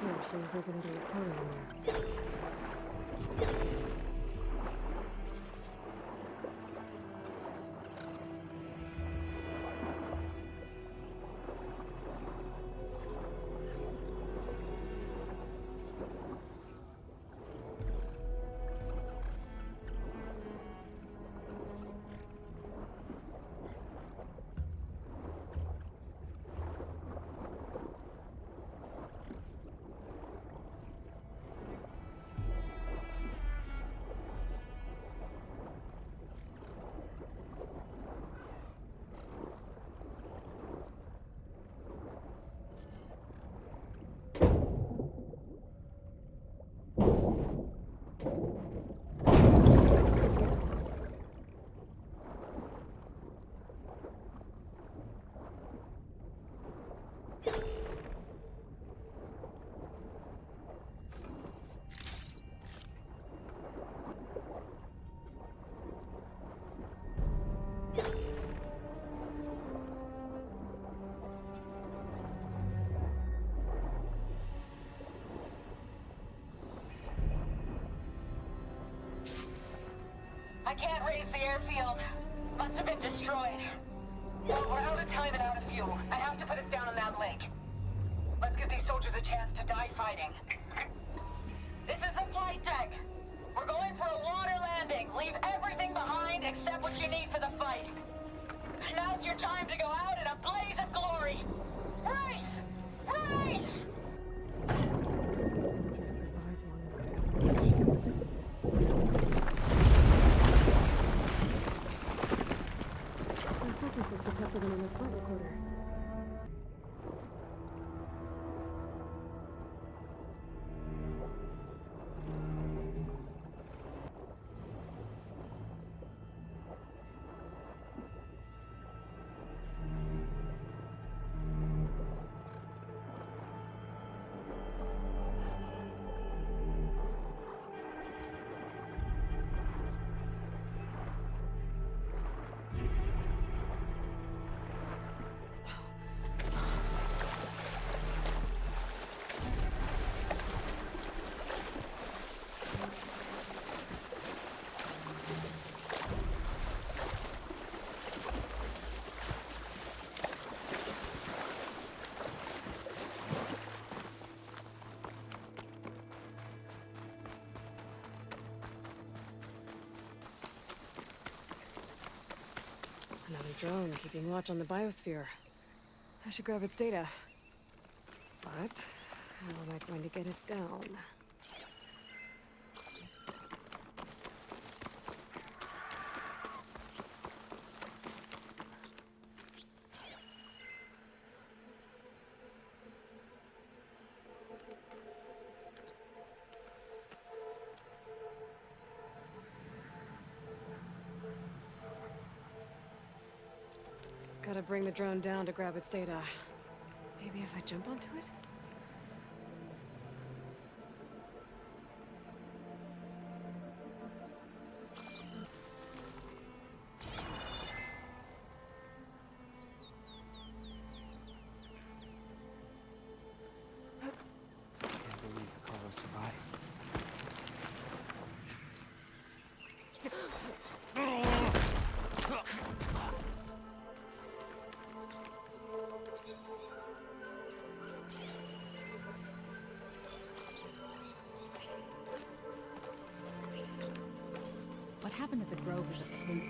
Yeah, shows there's another Utaru in there. I can't raise the airfield. Must have been destroyed. Well, we're out of time and out of fuel. I have to put us down on that lake. Let's give these soldiers a chance to die fighting. This is the flight deck. We're going for a water landing. Leave everything behind except what you need for the fight. Now's your time to go out in a blaze of glory. Race! Race! Soldiers survive long enough to finish it. My focus is detected in the flight recorder. Another drone keeping watch on the biosphere. I should grab its data. But how am I going to get it down? Gotta bring the drone down to grab its data. Maybe if I jump onto it? Can't believe Carlos survived. What happened at the Grove is a fluke.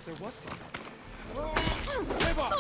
There was something. Give up!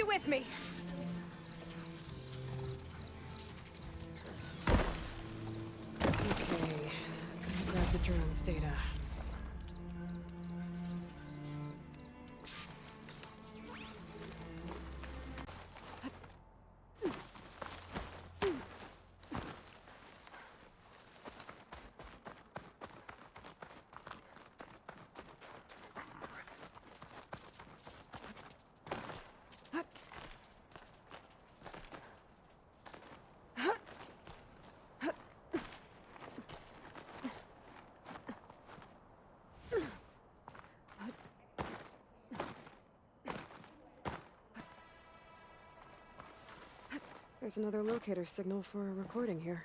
you with me. Okay, gonna grab the drone's data. There's another locator signal for a recording here.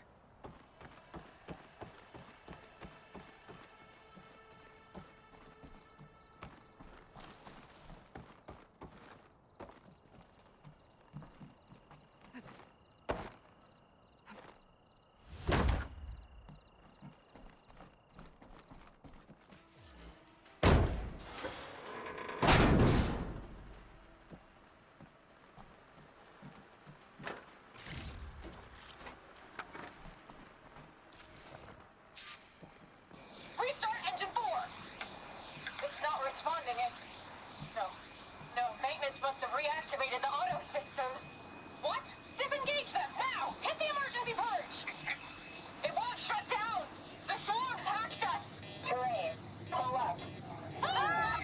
Restart engine 4! It's not responding. No, maintenance must have reactivated the auto systems. What? Disengage them, now! Hit the emergency purge! It won't shut down! The swarms hacked us! Terrain, pull up. Ah!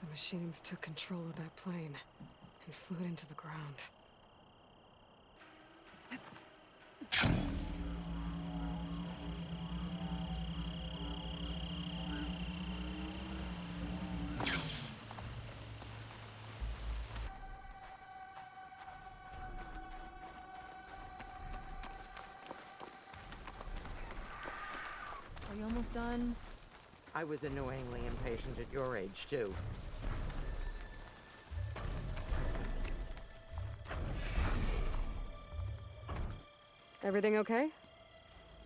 The machines took control of that plane and flew it into the ground. Are you almost done? I was annoyingly impatient at your age, too. Everything okay?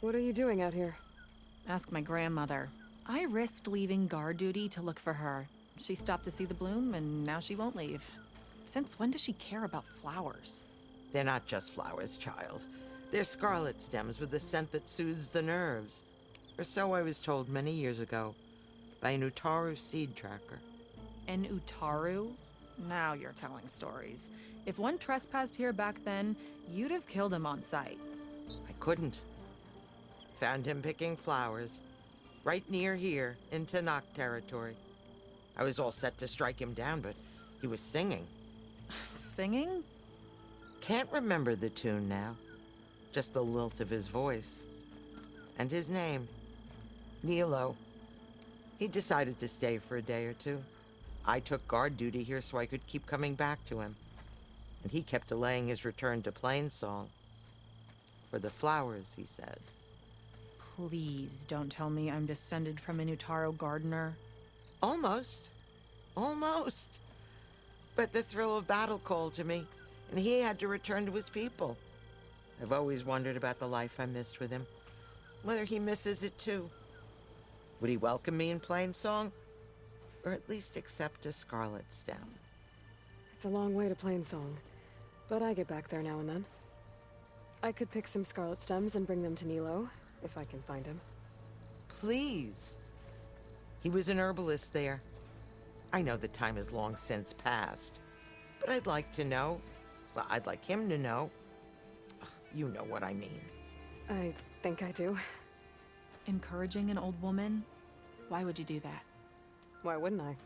What are you doing out here? Ask my grandmother. I risked leaving guard duty to look for her. She stopped to see the bloom, and now she won't leave. Since when does she care about flowers? They're not just flowers, child. They're scarlet stems with a scent that soothes the nerves. Or so I was told many years ago by an Utaru seed tracker. An Utaru? Now you're telling stories. If one trespassed here back then, you'd have killed him on sight. I couldn't. Found him picking flowers, right near here in Tenakth territory. I was all set to strike him down, but he was singing. Singing? Can't remember the tune now. Just the lilt of his voice. And his name, Nilo. He decided to stay for a day or two. I took guard duty here so I could keep coming back to him. And he kept delaying his return to Plainsong. For the flowers, he said. Please don't tell me I'm descended from an Utaru gardener. Almost. Almost. But the thrill of battle called to me, and he had to return to his people. I've always wondered about the life I missed with him. Whether he misses it too. Would he welcome me in Plainsong? Or at least accept a scarlet stem? It's a long way to Plainsong, but I get back there now and then. I could pick some scarlet stems and bring them to Nilo, if I can find him. Please. He was an herbalist there. I know the time has long since passed, but I'd like to know. Well, I'd like him to know. You know what I mean. I think I do. Encouraging an old woman? Why would you do that? Why wouldn't I?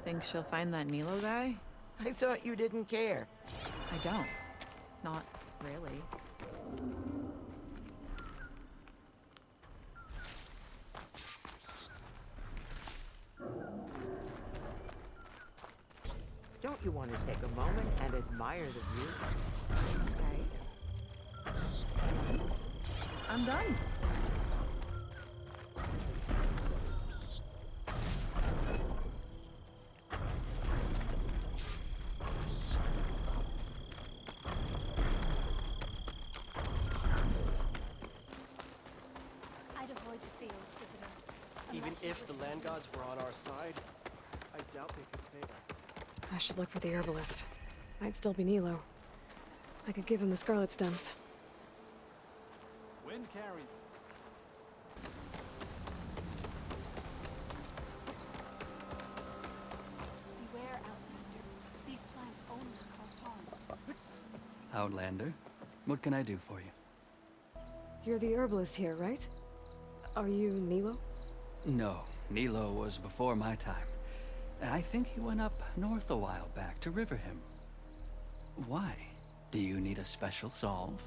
Think she'll find that Nilo guy? I thought you didn't care. I don't. Not really. Don't you want to Take a moment and admire the view. Okay. I'm done. I'd avoid the fields, visitor. Even if the land gods were on our side, I doubt they could save us. I should look for the herbalist. Might still be Nilo. I could give him the scarlet stems. Wind carry. Beware, Outlander. These plants only cause harm. Outlander, what can I do for you? You're the herbalist here, right? Are you Nilo? No, Nilo was before my time. I think he went up north a while back to Riverhim. Why? Do you need a special solve?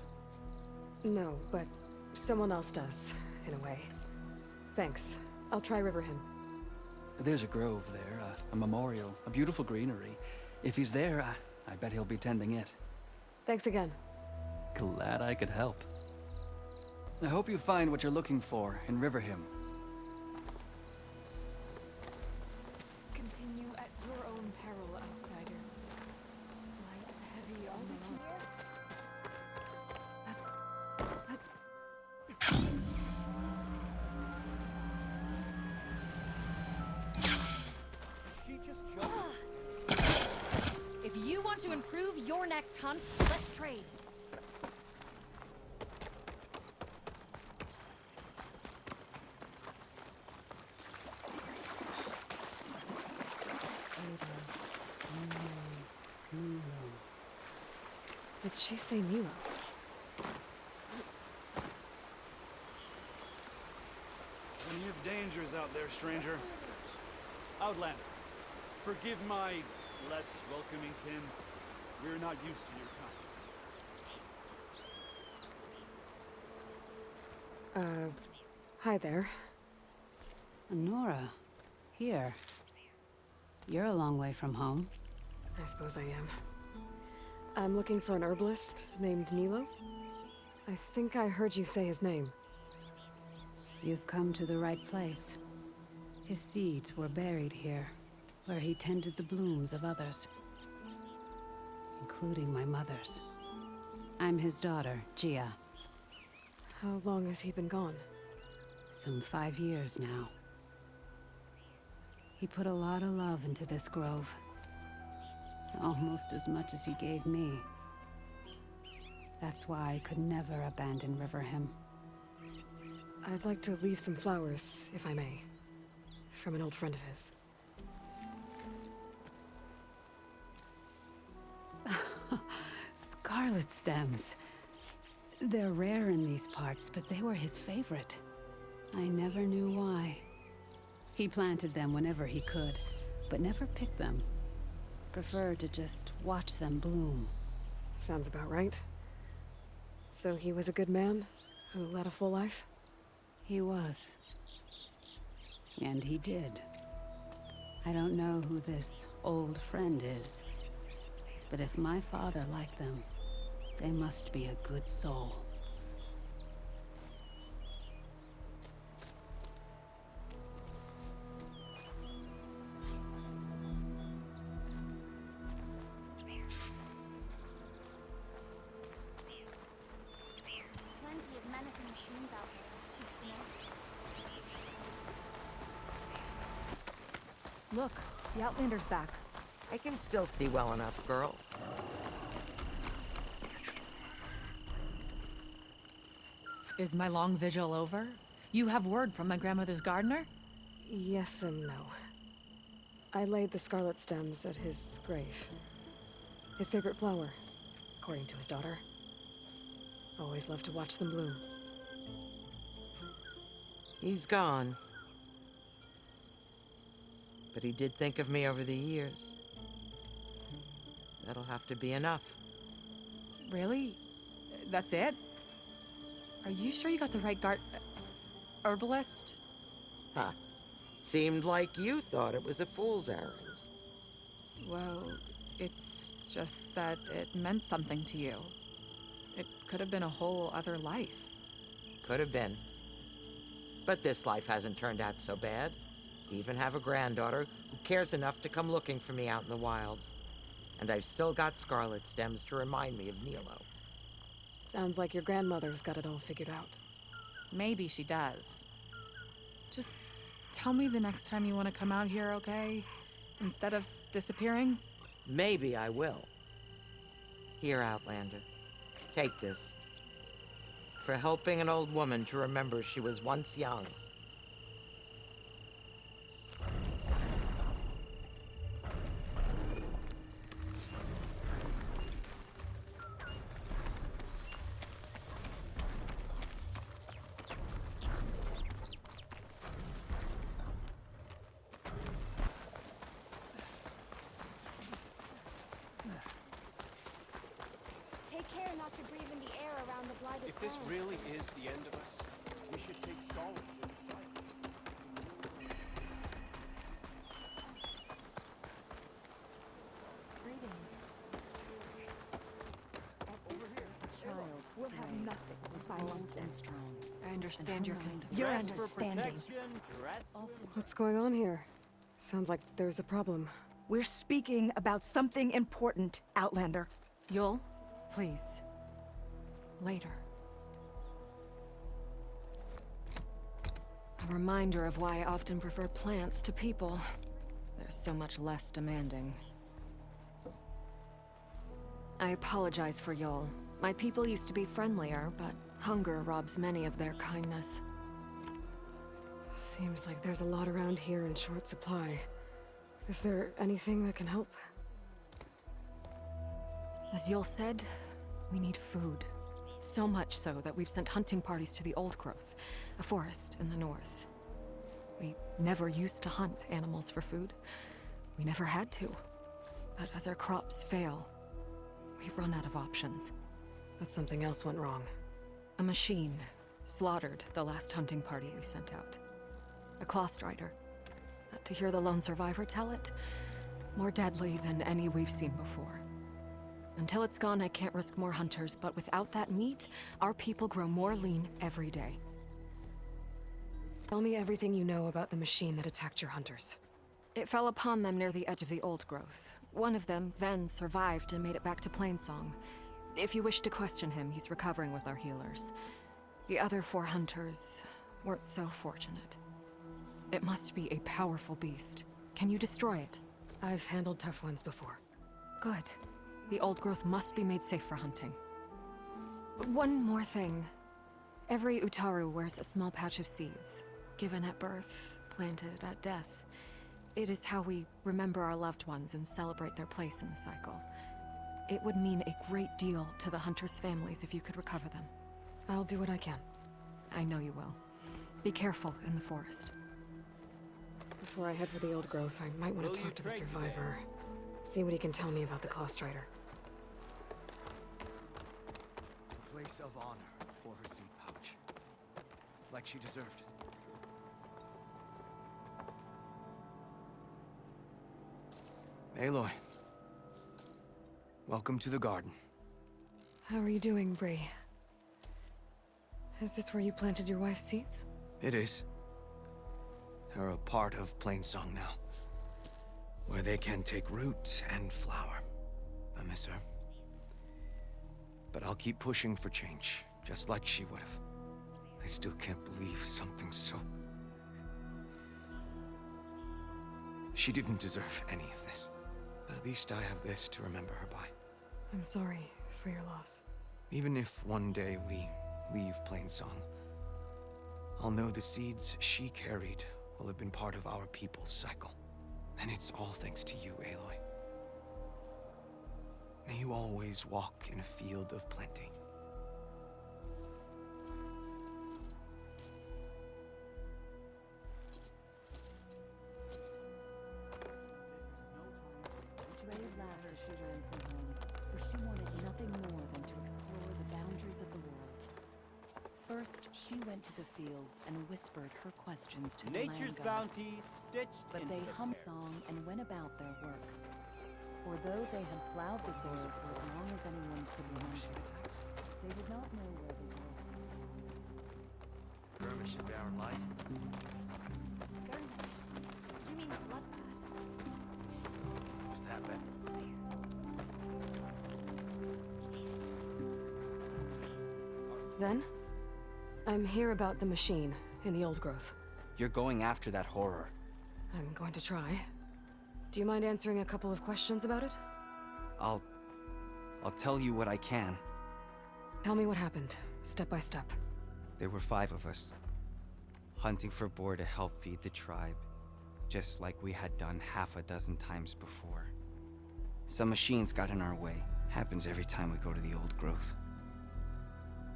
No, but someone else does, in a way. Thanks. I'll try Riverhim. There's a grove there, a memorial, a beautiful greenery. If he's there, I bet he'll be tending it. Thanks again. Glad I could help. I hope you find what you're looking for in Riverhim. Continue at your own peril, outsider. Lights heavy on the road. She just choked. If you want to improve your next hunt, let's trade. Did she say Nilo? Plenty of dangers out there, stranger. Outlander, forgive my less welcoming kin. We're not used to your kind. Hi there. Nora, here. You're a long way from home. I suppose I am. I'm looking for an herbalist named Nilo. I think I heard you say his name. You've come to the right place. His seeds were buried here, where he tended the blooms of others, including my mother's. I'm his daughter, Gia. How long has he been gone? Some 5 years now. He put a lot of love into this grove. Almost as much as he gave me. That's why I could never abandon Riverhim. I'd like to leave some flowers, if I may. From an old friend of his. Scarlet stems. They're rare in these parts, but they were his favorite. I never knew why. He planted them whenever he could, but never picked them. Preferred to just watch them bloom. Sounds about right. So he was a good man who led a full life? He was. And he did. I don't know who this old friend is, but if my father liked them, they must be a good soul. Plenty of menacing machines out there. You know? Look, the Outlander's back. I can still see well enough, girl. Is my long vigil over? You have word from my grandmother's gardener? Yes and no. I laid the scarlet stems at his grave. His favorite flower, according to his daughter. Always loved to watch them bloom. He's gone. But he did think of me over the years. That'll have to be enough. Really? That's it? Are you sure you got the right herbalist? Huh. Seemed like you thought it was a fool's errand. Well, It's just that it meant something to you. It could have been a whole other life. Could have been. But this life hasn't turned out so bad. I even have a granddaughter who cares enough to come looking for me out in the wilds. And I've still got scarlet stems to remind me of Nilo. Sounds like your grandmother's got it all figured out. Maybe she does. Just tell me the next time you want to come out here, okay? Instead of disappearing? Maybe I will. Here, Outlander. Take this. For helping an old woman to remember she was once young. Take care not to breathe in the air around the blighted If this ground. really is the end of us, we should take solace in the sight. Child, we'll have nothing if I won't and strong. I understand your concern. Your Dress for understanding. protection, dress for What's going on here? Sounds like there's a problem. We're speaking about something important, Outlander. Yul, please. Later. A reminder of why I often prefer plants to people. They're so much less demanding. I apologize for Yul. My people used to be friendlier, but hunger robs many of their kindness. Seems like there's a lot around here in short supply. Is there anything that can help? As Yul said, we need food. So much so that we've sent hunting parties to the Old Growth, a forest in the north. We never used to hunt animals for food. We never had to. But as our crops fail, we've run out of options. But something else went wrong. A machine slaughtered the last hunting party we sent out. A claw strider. To hear the lone survivor tell it, more deadly than any we've seen before. Until it's gone, I can't risk more hunters, but without that meat, our people grow more lean every day. Tell me everything you know about the machine that attacked your hunters. It fell upon them near the edge of the Old Growth. One of them, Ven, survived and made it back to Plainsong. If you wish to question him, he's recovering with our healers. The other 4 hunters weren't so fortunate. It must be a powerful beast. Can you destroy it? I've handled tough ones before. Good. The Old Growth must be made safe for hunting. One more thing. Every Utaru wears a small pouch of seeds, given at birth, planted at death. It is how we remember our loved ones and celebrate their place in the cycle. It would mean a great deal to the hunters' families if you could recover them. I'll do what I can. I know you will. Be careful in the forest. Before I head for the Old Growth, I might want to talk to the survivor. See what he can tell me about the Claw Strider. A place of honor for her seed pouch. Like she deserved. Aloy. Welcome to the garden. How are you doing, Bree? Is this where you planted your wife's seeds? It is. They're a part of Plainsong now. Where they can take root and flower. I miss her. But I'll keep pushing for change, just like she would have. I still can't believe something so... She didn't deserve any of this. But at least I have this to remember her by. I'm sorry for your loss. Even if one day we leave Plainsong, I'll know the seeds she carried will have been part of our people's cycle. And it's all thanks to you, Aloy. May you always walk in a field of plenty. Ray laughed as she ran from home, for she wanted nothing more than to explore the boundaries of the world. First, she went to the fields and whispered her questions to the nature's land gods. bounty stitched But into they the hummed air. song and went about their work. For though they had plowed the soil for as long as anyone could remember, they did not know where they were. Skirmish and barren light. Skirmish? You mean bloodbath? Was that bad? Then, I'm here about the machine in the old growth. You're going after that horror. I'm going to try. Do you mind answering a couple of questions about it? I'll tell you what I can. Tell me what happened, step by step. There were 5 of us, hunting for boar to help feed the tribe, just like we had done half a dozen times before. Some machines got in our way. Happens every time we go to the old growth.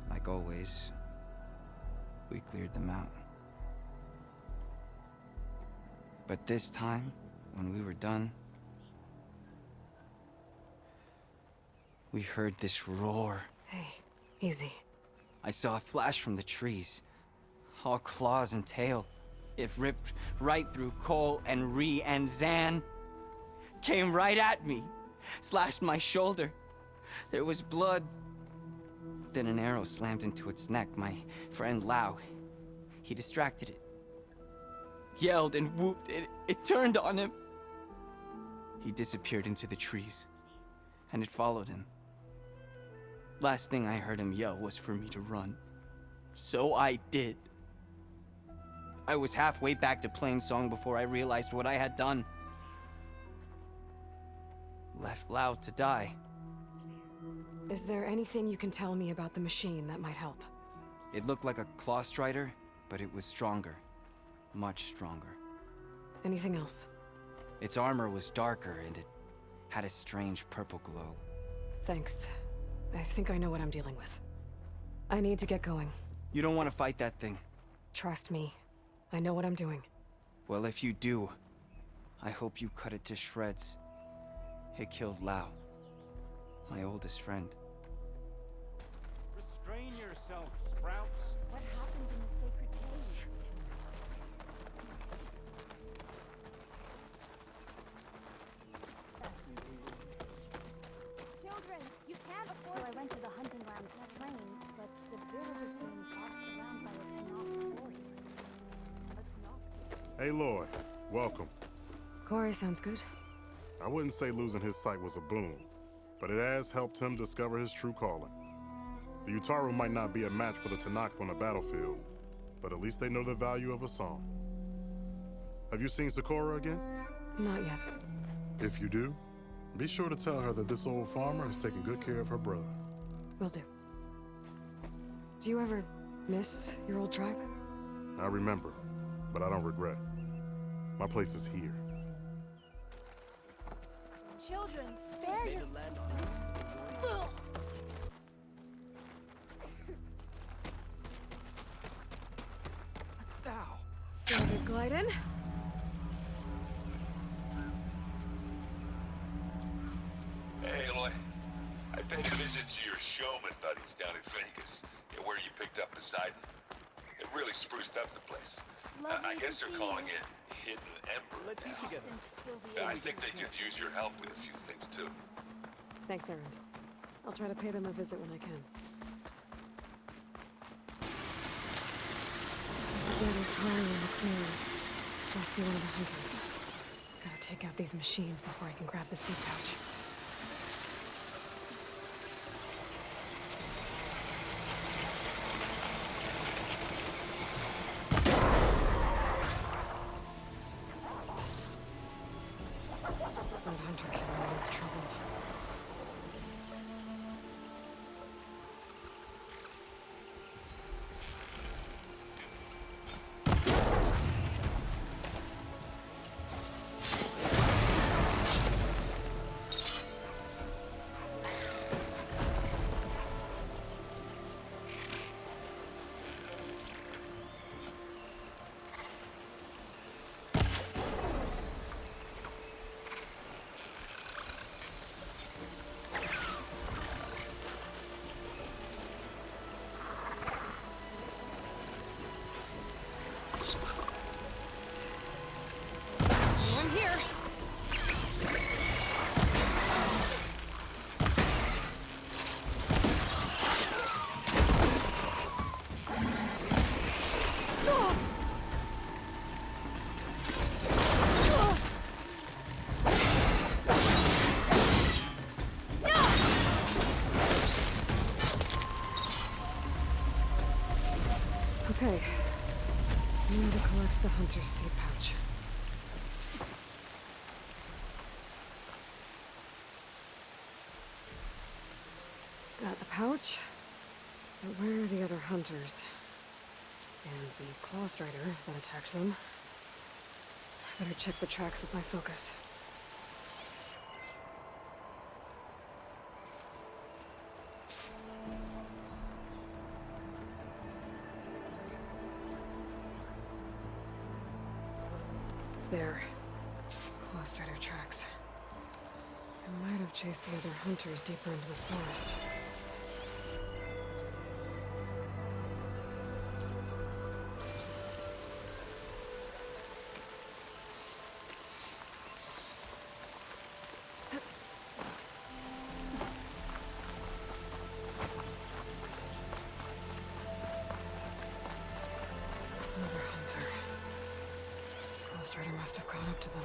Like always, we cleared them out. But this time, when we were done, we heard this roar. Hey, easy. I saw a flash from the trees, all claws and tail. It ripped right through Cole and Ree, and Zan came right at me, slashed my shoulder. There was blood. Then an arrow slammed into its neck. My friend Lau, he distracted it. Yelled and whooped. It turned on him. He disappeared into the trees, and it followed him. Last thing I heard him yell was for me to run. So I did. I was halfway back to playing song before I realized what I had done. Left Lau to die. Is there anything you can tell me about the machine that might help? It looked like a claw strider, but it was stronger. Much stronger. Anything else? Its armor was darker, and it had a strange purple glow. Thanks. I think I know what I'm dealing with. I need to get going. You don't want to fight that thing. Trust me. I know what I'm doing. Well, if you do, I hope you cut it to shreds. It killed Lau, my oldest friend. Restrain yourself, Sprouts. What happened in the sacred cave? Children, you can't afford. So I went to the hunting grounds plain, but the village is being bossed around by a Tenakth warrior. Hey, Lloyd. Welcome. Corey sounds good. I wouldn't say losing his sight was a boon, but it has helped him discover his true calling. The Utaru might not be a match for the Tenakth on the battlefield, but at least they know the value of a song. Have you seen Sakura again? Not yet. If you do, be sure to tell her that this old farmer is taking good care of her brother. Will do. Do you ever miss your old tribe? I remember, but I don't regret. My place is here. Children, spare your... Ugh. David Glyden? Hey, Aloy. I paid a visit to your showman buddies down in Vegas, where you picked up Poseidon. It really spruced up the place. I guess they're calling it Hidden Ember. Let's eat together. I think they could use your help with a few things, too. Thanks, Aaron. I'll try to pay them a visit when I can. There's a dead Utaru in the clearing. Must be one of the hunters. Gotta take out these machines before I can grab the seed pouch. That hunter killer means trouble. Okay. Now to collect the hunter's seed pouch. Got the pouch, but where are the other hunters? And the claw strider that attacked them. I better check the tracks with my focus. There. Claw strider tracks. I might have chased the other hunters deeper into the forest. Another hunter. Claw strider must have caught up to them.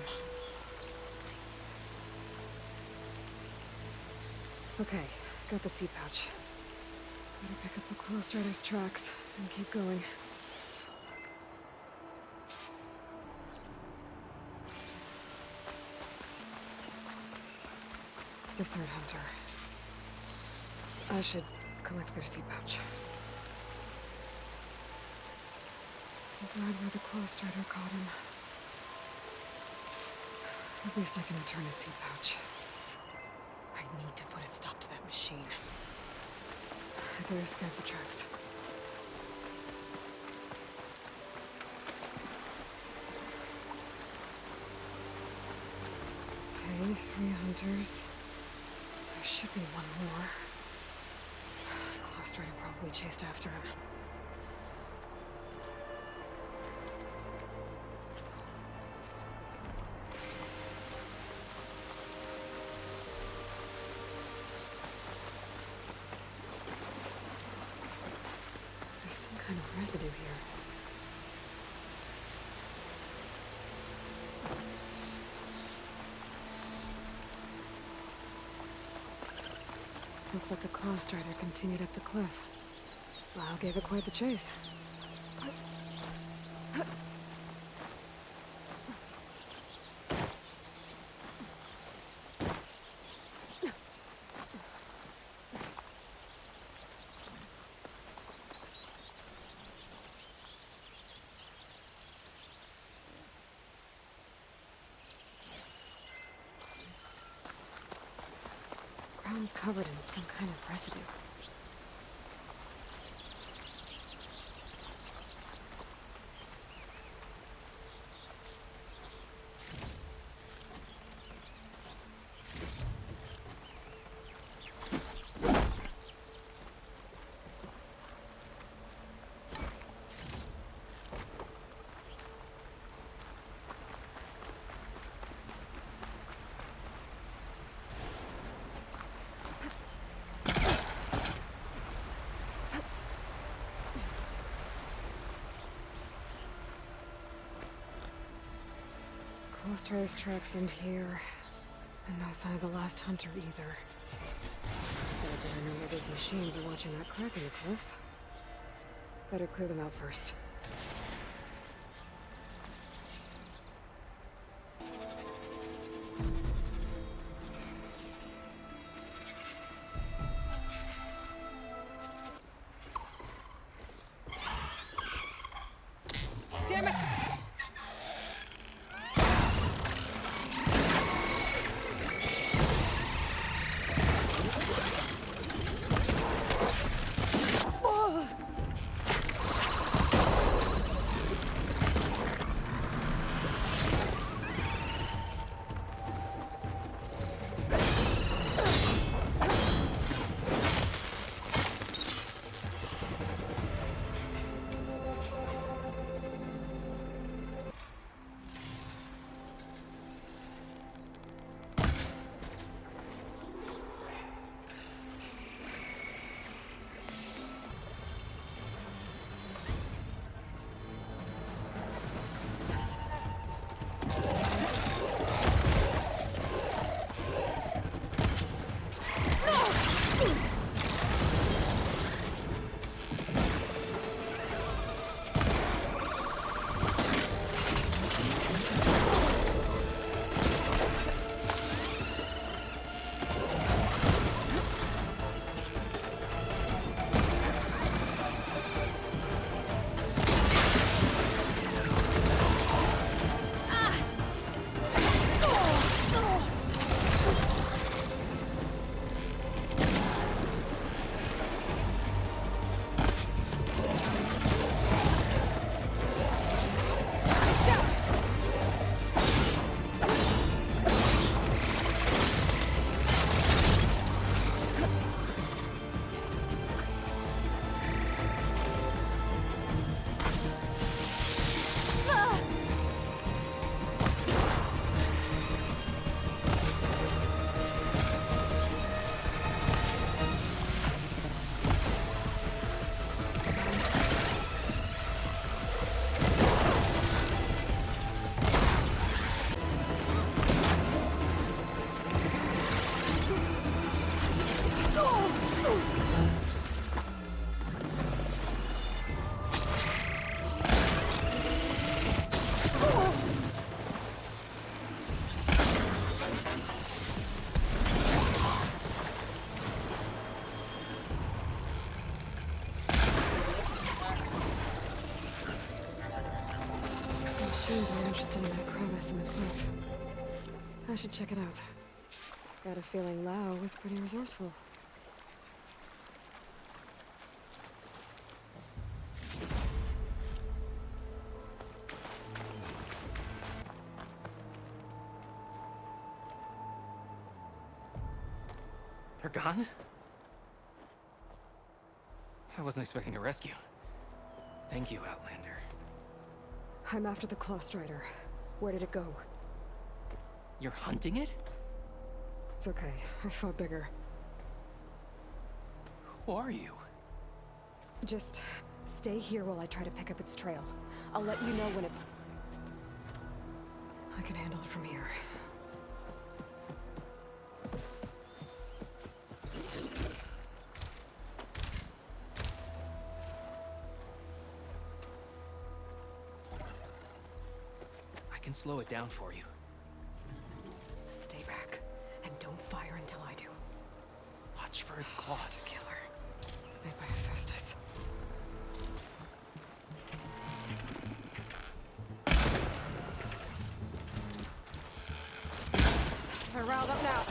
Okay, got the seed pouch. Better pick up the claw strider's tracks and keep going. The third hunter. I should collect their seed pouch. He died where the claw strider caught him. At least I can return his seed pouch. I need to put a stop to that machine. I better scan for tracks. Okay, 3 hunters. There should be one more. Claw strider probably chased after him. Some kind of residue here. Looks like the claw strider continued up the cliff. Lau gave it quite the chase. Ground's covered in some kind of residue. Claw strider's tracks end here. And no sign of the last hunter either. Better know where those machines are watching that crack in the cliff. Better clear them out first. Damn it! Seems more interested in that crevice in the cliff. I should check it out. Got a feeling Lao was pretty resourceful. They're gone? I wasn't expecting a rescue. Thank you, Outlander. I'm after the Claw Strider. Where did it go? You're hunting it? It's okay. I fought bigger. Who are you? Just stay here while I try to pick up its trail. I'll let you know when it's... I can handle it from here. I can slow it down for you. Stay back, and don't fire until I do. Watch for its claws. Killer. Made by Hephaestus. They're riled up now.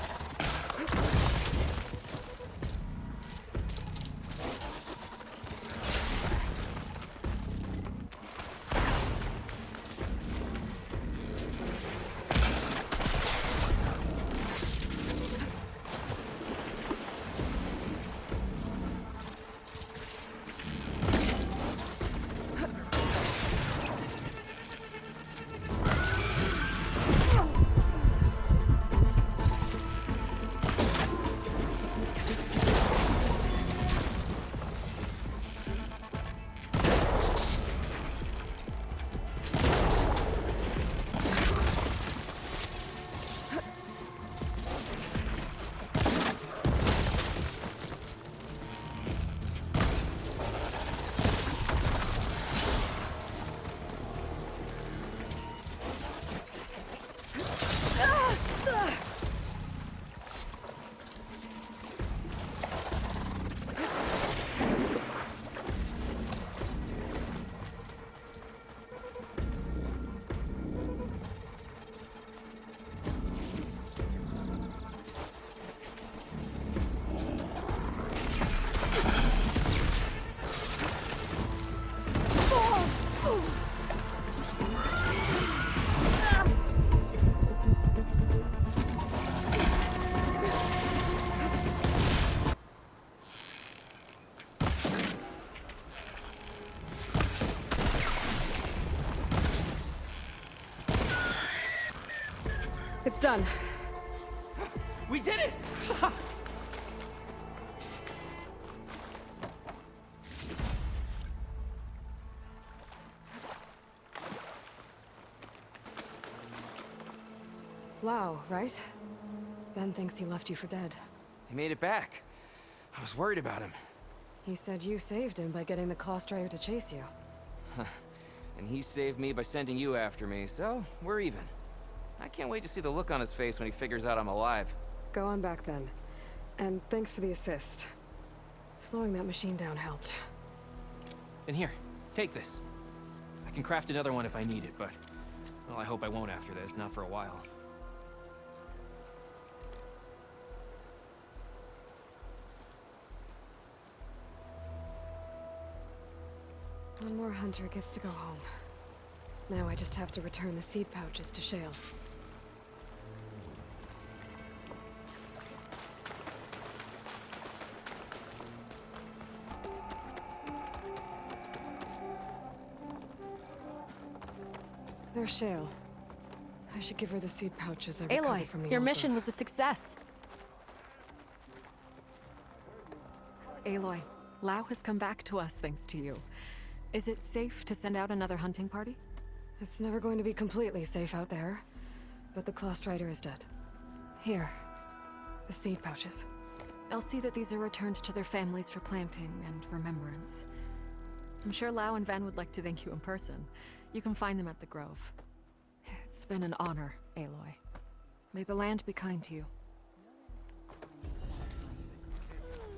It's done. We did it! It's Lao, right? Ben thinks he left you for dead. He made it back. I was worried about him. He said you saved him by getting the Claw Strider to chase you. And he saved me by sending you after me, so we're even. I can't wait to see the look on his face when he figures out I'm alive. Go on back then. And thanks for the assist. Slowing that machine down helped. And here, take this. I can craft another one if I need it, but... well, I hope I won't after this, not for a while. One more hunter gets to go home. Now I just have to return the seed pouches to Shale. There's Shale. I should give her the seed pouches I recovered from the your old mission growth. was a success. Aloy, Lao has come back to us thanks to you. Is it safe to send out another hunting party? It's never going to be completely safe out there, but the Claw Strider is dead. Here, the seed pouches. I'll see that these are returned to their families for planting and remembrance. I'm sure Lao and Van would like to thank you in person. You can find them at the Grove. It's been an honor, Aloy. May the land be kind to you.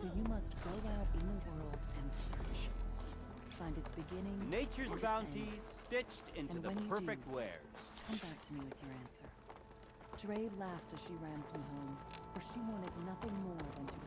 So you must go out in the world and search. find its beginning. Nature's and its bounty end. stitched into And the when you perfect do, wares. Come back to me with your answer. Dre laughed as she ran from home, for she wanted nothing more than to